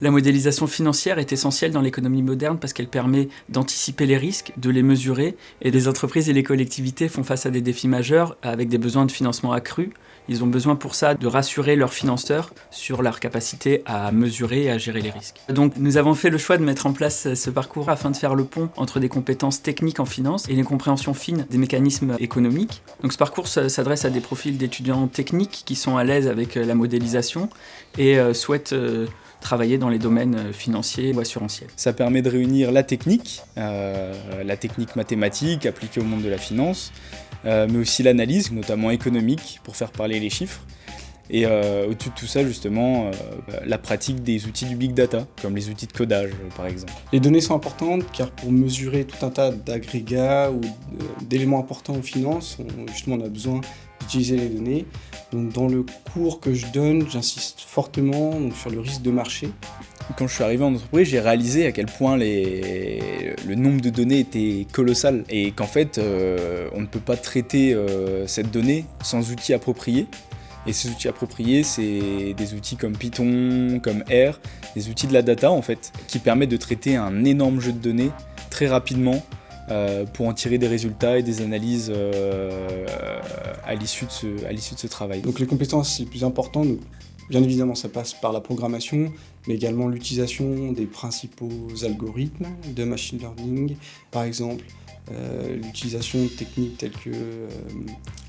La modélisation financière est essentielle dans l'économie moderne parce qu'elle permet d'anticiper les risques, de les mesurer, et les entreprises et les collectivités font face à des défis majeurs avec des besoins de financement accrus. Ils ont besoin pour ça de rassurer leurs financeurs sur leur capacité à mesurer et à gérer les risques. Donc nous avons fait le choix de mettre en place ce parcours afin de faire le pont entre des compétences techniques en finance et une compréhension fine des mécanismes économiques. Donc ce parcours s'adresse à des profils d'étudiants techniques qui sont à l'aise avec la modélisation et souhaitent travailler dans les domaines financiers ou assurantiels. Ça permet de réunir la technique mathématique appliquée au monde de la finance, mais aussi l'analyse, notamment économique, pour faire parler les chiffres. Et au-dessus de tout ça, justement, la pratique des outils du big data, comme les outils de codage, par exemple. Les données sont importantes car pour mesurer tout un tas d'agrégats ou d'éléments importants en finance, justement, on a besoin d'utiliser les données. Donc, dans le cours que je donne, j'insiste fortement sur le risque de marché. Quand je suis arrivé en entreprise, j'ai réalisé à quel point le nombre de données était colossal et qu'en fait, on ne peut pas traiter cette donnée sans outils appropriés. Et ces outils appropriés, c'est des outils comme Python, comme R, des outils de la data en fait, qui permettent de traiter un énorme jeu de données très rapidement pour en tirer des résultats et des analyses à l'issue de ce travail. Donc les compétences les plus importantes, bien évidemment ça passe par la programmation, mais également l'utilisation des principaux algorithmes de machine learning, par exemple l'utilisation de techniques telles que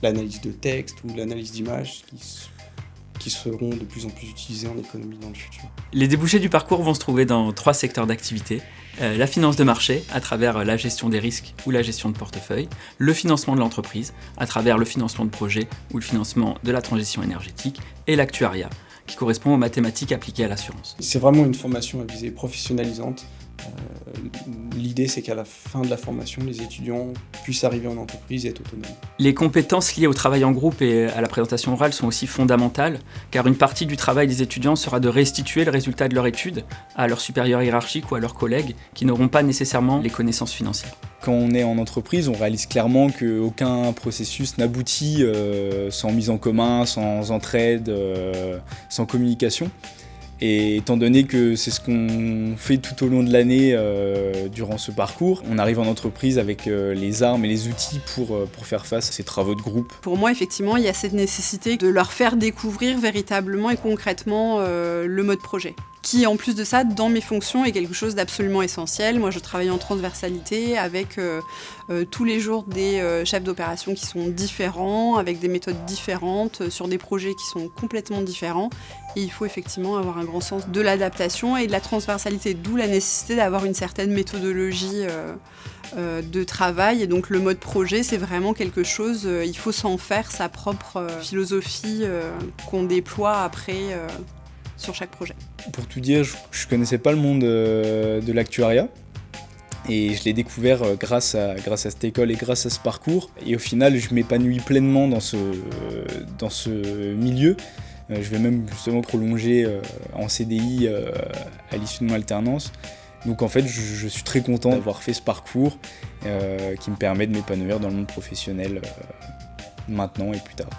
l'analyse de texte ou l'analyse d'images qui seront de plus en plus utilisées en économie dans le futur. Les débouchés du parcours vont se trouver dans 3 secteurs d'activité. La finance de marché, à travers la gestion des risques ou la gestion de portefeuille, le financement de l'entreprise, à travers le financement de projets ou le financement de la transition énergétique, et l'actuariat, qui correspond aux mathématiques appliquées à l'assurance. C'est vraiment une formation à visée professionnalisante. L'idée, c'est qu'à la fin de la formation, les étudiants puissent arriver en entreprise et être autonomes. Les compétences liées au travail en groupe et à la présentation orale sont aussi fondamentales, car une partie du travail des étudiants sera de restituer le résultat de leur étude à leurs supérieurs hiérarchiques ou à leurs collègues qui n'auront pas nécessairement les connaissances financières. Quand on est en entreprise, on réalise clairement qu'aucun processus n'aboutit sans mise en commun, sans entraide, sans communication. Et étant donné que c'est ce qu'on fait tout au long de l'année durant ce parcours, on arrive en entreprise avec les armes et les outils pour faire face à ces travaux de groupe. Pour moi, effectivement, il y a cette nécessité de leur faire découvrir véritablement et concrètement le mode projet, qui, en plus de ça, dans mes fonctions, est quelque chose d'absolument essentiel. Moi, je travaille en transversalité avec tous les jours des chefs d'opération qui sont différents, avec des méthodes différentes, sur des projets qui sont complètement différents. Et il faut effectivement avoir un grand sens de l'adaptation et de la transversalité, d'où la nécessité d'avoir une certaine méthodologie de travail. Et donc le mode projet, c'est vraiment quelque chose, il faut s'en faire sa propre philosophie qu'on déploie après sur chaque projet. Pour tout dire, je connaissais pas le monde de l'actuariat. Et je l'ai découvert grâce à cette école et grâce à ce parcours. Et au final, je m'épanouis pleinement dans ce milieu. Je vais même justement prolonger en CDI à l'issue de mon alternance. Donc en fait, je suis très content d'avoir fait ce parcours qui me permet de m'épanouir dans le monde professionnel maintenant et plus tard.